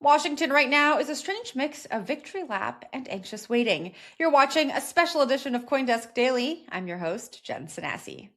Washington right now is a strange mix of victory lap and anxious waiting. You're watching a special edition of CoinDesk Daily. I'm your host, Jen Sanasie.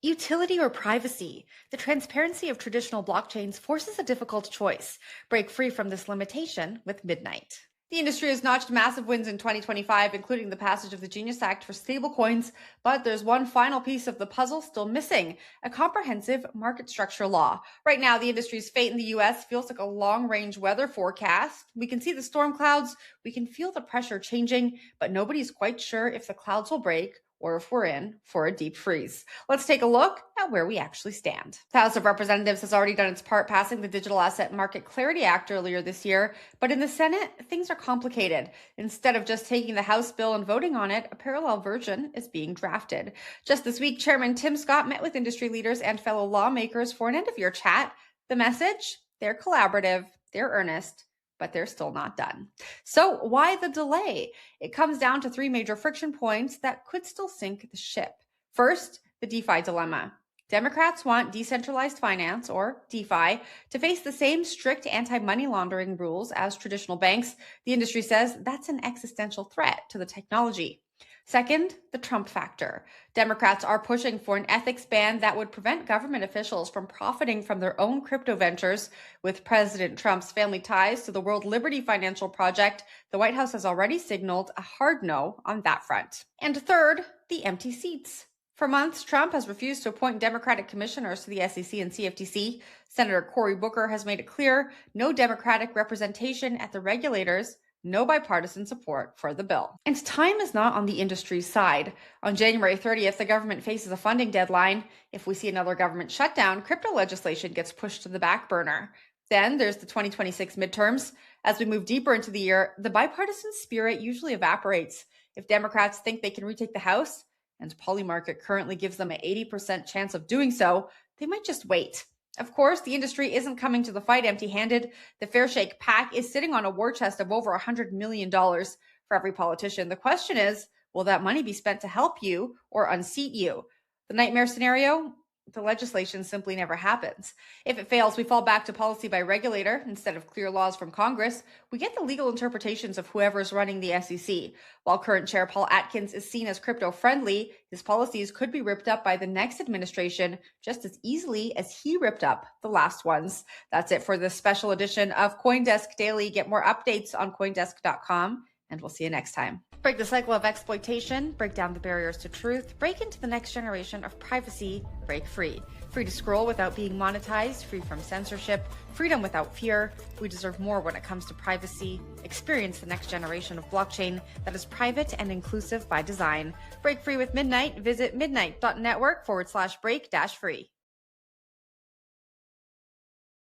Utility or privacy? The transparency of traditional blockchains forces a difficult choice. Break free from this limitation with Midnight. The industry has notched massive wins in 2025, including the passage of the Genius Act for stablecoins, but there's one final piece of the puzzle still missing: a comprehensive market structure law. Right now, the industry's fate in the US feels like a long-range weather forecast. We can see the storm clouds, we can feel the pressure changing, but nobody's quite sure if the clouds will break or if we're in for a deep freeze. Let's take a look at where we actually stand. The House of Representatives has already done its part, passing the Digital Asset Market Clarity Act earlier this year, but in the Senate, things are complicated. Instead of just taking the House bill and voting on it, a parallel version is being drafted. Just this week, Chairman Tim Scott met with industry leaders and fellow lawmakers for an end-of-year chat. The message? They're collaborative, they're earnest, but they're still not done. So why the delay? It comes down to three major friction points that could still sink the ship. First, the DeFi dilemma. Democrats want decentralized finance, or DeFi, to face the same strict anti-money laundering rules as traditional banks. The industry says that's an existential threat to the technology. Second, the Trump factor. Democrats are pushing for an ethics ban that would prevent government officials from profiting from their own crypto ventures. With President Trump's family ties to the World Liberty Financial Project, the White House has already signaled a hard no on that front. And third, the empty seats. For months, Trump has refused to appoint Democratic commissioners to the SEC and CFTC. Senator Cory Booker has made it clear no Democratic representation at the regulators, no bipartisan support for the bill. And time is not on the industry's side. On January 30th, the government faces a funding deadline. If we see another government shutdown, crypto legislation gets pushed to the back burner. Then there's the 2026 midterms. As we move deeper into the year, the bipartisan spirit usually evaporates. If Democrats think they can retake the House, and Polymarket currently gives them an 80% chance of doing so, they might just wait. Of course, the industry isn't coming to the fight empty-handed. The Fair Shake PAC is sitting on a war chest of over $100 million for every politician. The question is, will that money be spent to help you or unseat you? The nightmare scenario? The legislation simply never happens. If it fails, we fall back to policy by regulator instead of clear laws from Congress. We get the legal interpretations of whoever is running the SEC. While current chair Paul Atkins is seen as crypto-friendly, his policies could be ripped up by the next administration just as easily as he ripped up the last ones. That's it for this special edition of CoinDesk Daily. Get more updates on CoinDesk.com, and we'll see you next time. Break the cycle of exploitation, break down the barriers to truth, break into the next generation of privacy, break free. Free to scroll without being monetized, free from censorship, freedom without fear. We deserve more when it comes to privacy. Experience the next generation of blockchain that is private and inclusive by design. Break free with Midnight. Visit midnight.network/break-free.